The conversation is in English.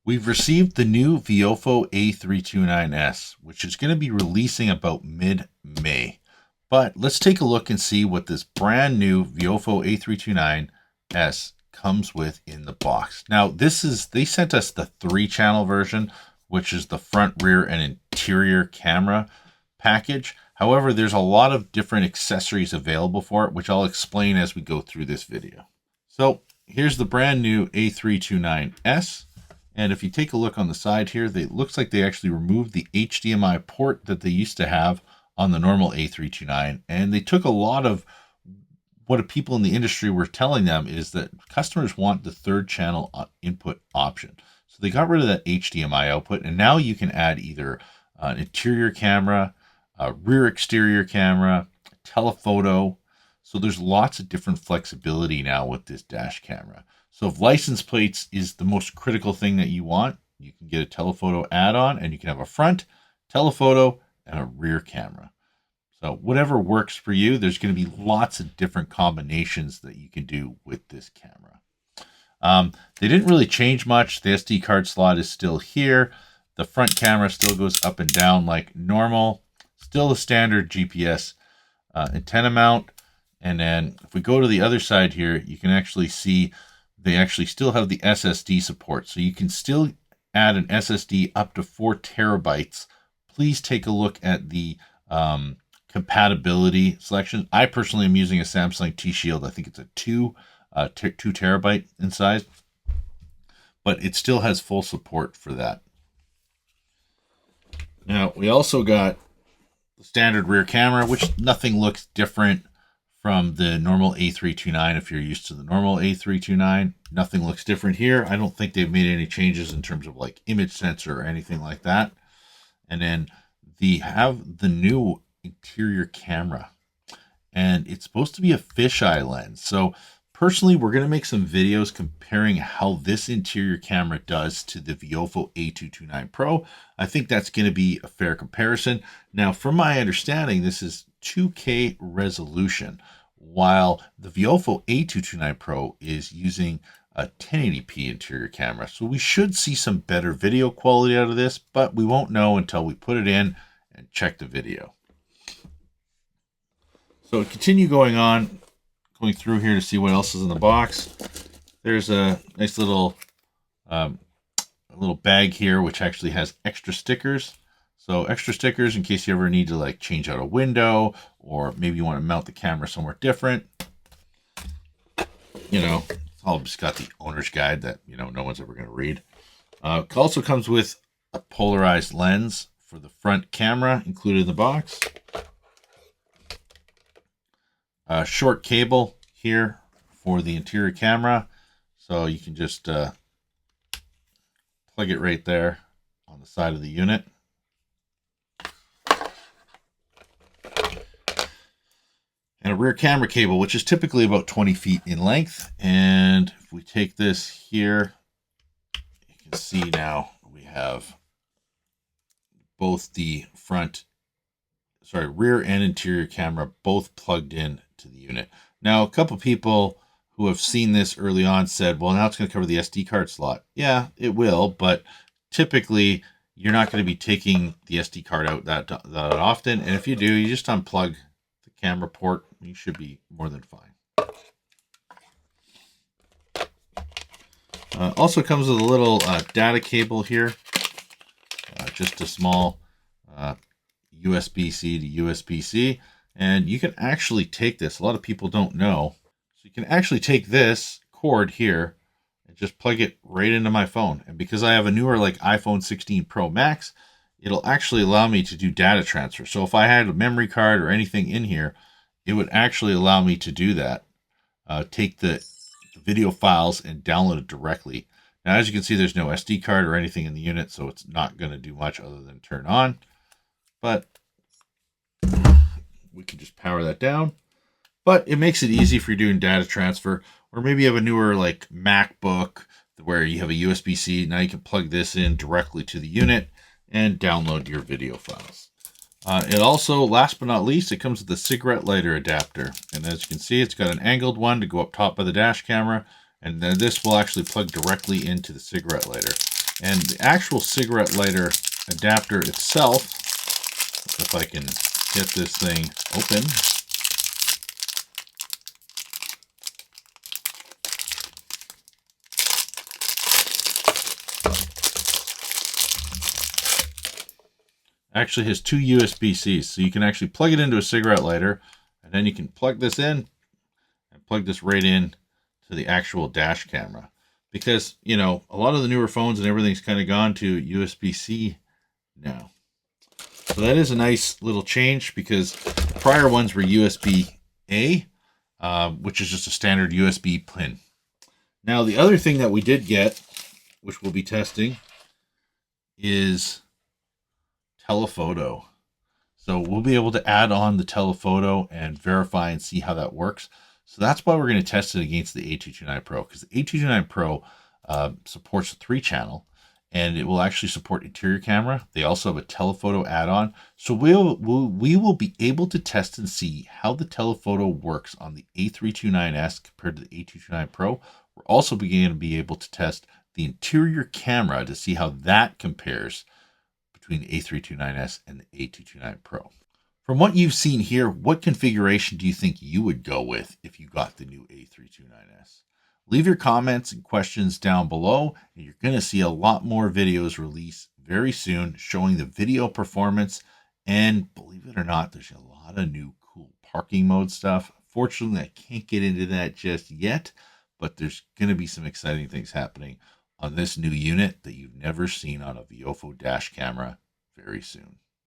We've received the new Viofo A329S, which is going to be releasing about mid-May. But let's take a look and see what this brand new Viofo A329S comes with in the box. Now, they sent us the 3-channel version, which is the front, rear, and interior camera package. However, there's a lot of different accessories available for it, which I'll explain as we go through this video. So here's the brand new A329S. And if you take a look on the side here, it looks like they actually removed the HDMI port that they used to have on the normal A329. And they took a lot of what people in the industry were telling them is that customers want the 3rd channel input option. So they got rid of that HDMI output, and now you can add either an interior camera, a rear exterior camera, telephoto. So there's lots of different flexibility now with this dash camera. So if license plates is the most critical thing that you want, you can get a telephoto add-on, and you can have a front, telephoto, and a rear camera. So whatever works for you, there's going to be lots of different combinations that you can do with this camera. They didn't really change much. The SD card slot is still here. The front camera still goes up and down like normal. Still the standard GPS antenna mount. And then if we go to the other side here, you can actually see they actually still have the SSD support. So you can still add an SSD up to 4 terabytes. Please take a look at the compatibility selection. I personally am using a Samsung T-Shield. I think it's a 2 terabyte in size, but it still has full support for that. Now, we also got the standard rear camera, which nothing looks different from the normal A329. If you're used to the normal A329, nothing looks different here. I don't think they've made any changes in terms of like image sensor or anything like that. And then they have the new interior camera, and it's supposed to be a fisheye lens. So personally, we're going to make some videos comparing how this interior camera does to the Viofo A229 Pro. I think that's going to be a fair comparison. Now, from my understanding, this is 2K resolution, while the Viofo A229 Pro is using a 1080p interior camera. So we should see some better video quality out of this, but we won't know until we put it in and check the video. So continue going through here to see what else is in the box. There's a nice little bag here, which actually has extra stickers. So extra stickers in case you ever need to like change out a window, or maybe you want to mount the camera somewhere different. You know, it's all just got the owner's guide that, you know, no one's ever going to read. It also comes with a polarized lens for the front camera included in the box. A short cable here for the interior camera, so you can just plug it right there on the side of the unit. And a rear camera cable, which is typically about 20 feet in length. And if we take this here, you can see now we have both the rear and interior camera both plugged in to the unit. Now, a couple people who have seen this early on said, well, now it's going to cover the SD card slot. Yeah, it will, but typically you're not going to be taking the SD card out that often. And if you do, you just unplug the camera port. You should be more than fine. Also comes with a little data cable here. Just a small USB-C to USB-C. And you can actually take this. A lot of people don't know. So you can actually take this cord here and just plug it right into my phone. And because I have a newer like iPhone 16 Pro Max, it'll actually allow me to do data transfer. So if I had a memory card or anything in here, it would actually allow me to do that. Take the video files and download it directly. Now, as you can see, there's no SD card or anything in the unit, so it's not going to do much other than turn on. But we can just power that down. But it makes it easy if you're doing data transfer, or maybe you have a newer like MacBook where you have a USB-C. Now you can plug this in directly to the unit and download your video files. It also, last but not least, it comes with a cigarette lighter adapter. And as you can see, it's got an angled one to go up top of the dash camera. And then this will actually plug directly into the cigarette lighter. And the actual cigarette lighter adapter itself, if I can get this thing open, actually has two USB-Cs. So you can actually plug it into a cigarette lighter, and then you can plug this in and plug this right in to the actual dash camera. Because, you know, a lot of the newer phones and everything's kind of gone to USB-C now. So that is a nice little change, because the prior ones were USB-A, which is just a standard USB pin. Now, the other thing that we did get, which we'll be testing, is telephoto. So we'll be able to add on the telephoto and verify and see how that works. So that's why we're going to test it against the A229 Pro, because the A229 Pro supports a 3-channel, and it will actually support interior camera. They also have a telephoto add-on. So we will be able to test and see how the telephoto works on the A329S compared to the A229 Pro. We're also going to be able to test the interior camera to see how that compares between the A329S and the A229 Pro. From what you've seen here, what configuration do you think you would go with if you got the new A329S? Leave your comments and questions down below, and you're going to see a lot more videos released very soon showing the video performance. And believe it or not, there's a lot of new cool parking mode stuff. Fortunately, I can't get into that just yet, but there's going to be some exciting things happening on this new unit that you've never seen on a Viofo dash camera very soon.